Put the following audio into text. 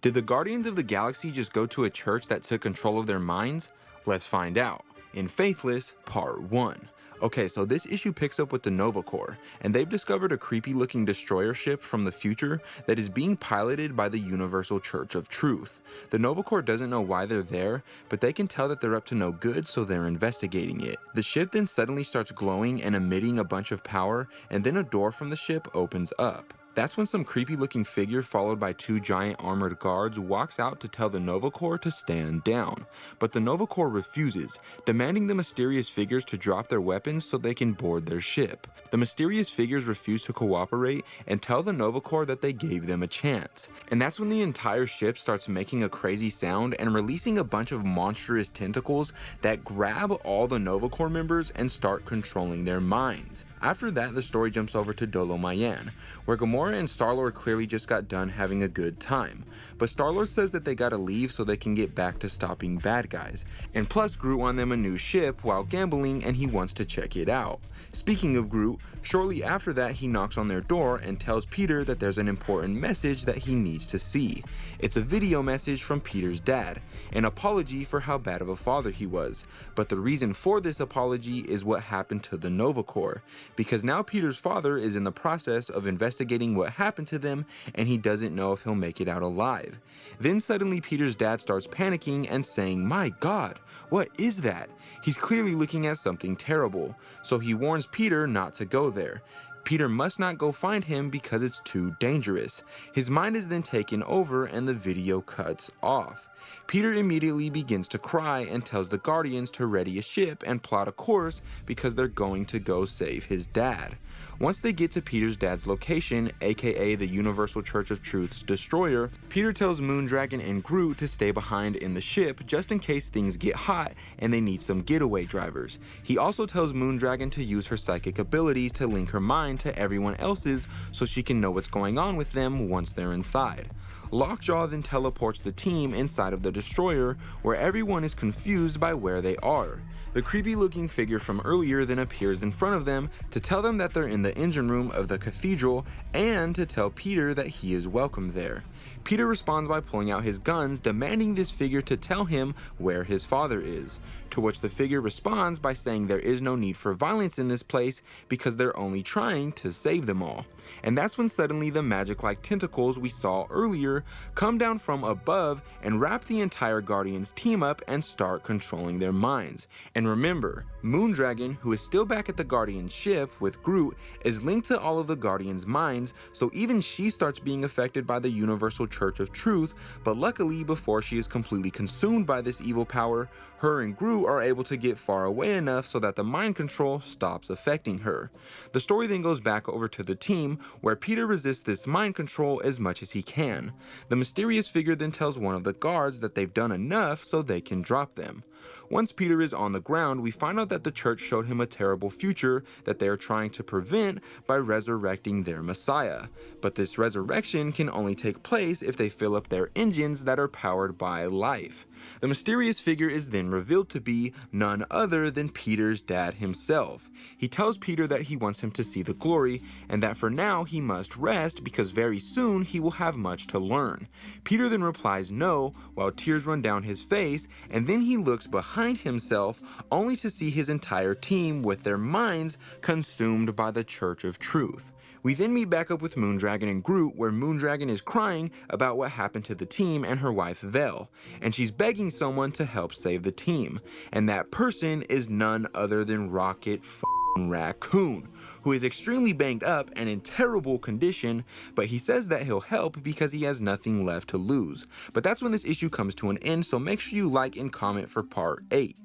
Did the Guardians of the Galaxy just go to a church that took control of their minds? Let's find out in Faithless Part 1. Okay, so this issue picks up with the Nova Corps, and they've discovered a creepy looking destroyer ship from the future that is being piloted by the Universal Church of Truth. The Nova Corps doesn't know why they're there, but they can tell that they're up to no good, so they're investigating it. The ship then suddenly starts glowing and emitting a bunch of power, and then a door from the ship opens up. That's when some creepy looking figure followed by two giant armored guards walks out to tell the Nova Corps to stand down. But the Nova Corps refuses, demanding the mysterious figures to drop their weapons so they can board their ship. The mysterious figures refuse to cooperate and tell the Nova Corps that they gave them a chance. And that's when the entire ship starts making a crazy sound and releasing a bunch of monstrous tentacles that grab all the Nova Corps members and start controlling their minds. After that, the story jumps over to Dolo Mayan, where Gamora and Star-Lord clearly just got done having a good time. But Star-Lord says that they gotta leave so they can get back to stopping bad guys. And plus, Groot won them a new ship while gambling and he wants to check it out. Speaking of Groot, shortly after that he knocks on their door and tells Peter that there's an important message that he needs to see. It's a video message from Peter's dad, an apology for how bad of a father he was. But the reason for this apology is what happened to the Nova Corps, because now Peter's father is in the process of investigating what happened to them and he doesn't know if he'll make it out alive. Then suddenly Peter's dad starts panicking and saying, "My God, what is that?" He's clearly looking at something terrible, so he warns Peter not to go there. Peter must not go find him because it's too dangerous. His mind is then taken over and the video cuts off. Peter immediately begins to cry and tells the Guardians to ready a ship and plot a course because they're going to go save his dad. Once they get to Peter's dad's location, aka the Universal Church of Truth's destroyer, Peter tells Moondragon and Groot to stay behind in the ship just in case things get hot and they need some getaway drivers. He also tells Moondragon to use her psychic abilities to link her mind to everyone else's so she can know what's going on with them once they're inside. Lockjaw then teleports the team inside of the destroyer where everyone is confused by where they are. The creepy looking figure from earlier then appears in front of them to tell them that they're in the engine room of the cathedral and to tell Peter that he is welcome there. Peter responds by pulling out his guns, demanding this figure to tell him where his father is, to which the figure responds by saying there is no need for violence in this place because they're only trying to save them all. And that's when suddenly the magic-like tentacles we saw earlier come down from above and wrap the entire Guardians team up and start controlling their minds. And remember, Moondragon, who is still back at the Guardians ship with Groot, is linked to all of the Guardians' minds, so even she starts being affected by the Universal Church of Truth, but luckily before she is completely consumed by this evil power, her and Groot are able to get far away enough so that the mind control stops affecting her. The story then goes back over to the team, where Peter resists this mind control as much as he can. The mysterious figure then tells one of the guards that they've done enough so they can drop them. Once Peter is on the ground, we find out that the church showed him a terrible future that they are trying to prevent by resurrecting their Messiah. But this resurrection can only take place if they fill up their engines that are powered by life. The mysterious figure is then revealed to be none other than Peter's dad himself. He tells Peter that he wants him to see the glory and that for now he must rest because very soon he will have much to learn. Peter then replies no while tears run down his face, and then he looks behind himself only to see his entire team with their minds consumed by the Church of Truth. We then meet back up with Moondragon and Groot, where Moondragon is crying about what happened to the team and her wife Vel, and she's begging someone to help save the team, and that person is none other than Rocket Raccoon, who is extremely banged up and in terrible condition, but he says that he'll help because he has nothing left to lose. But that's when this issue comes to an end, so make sure you like and comment for part 8.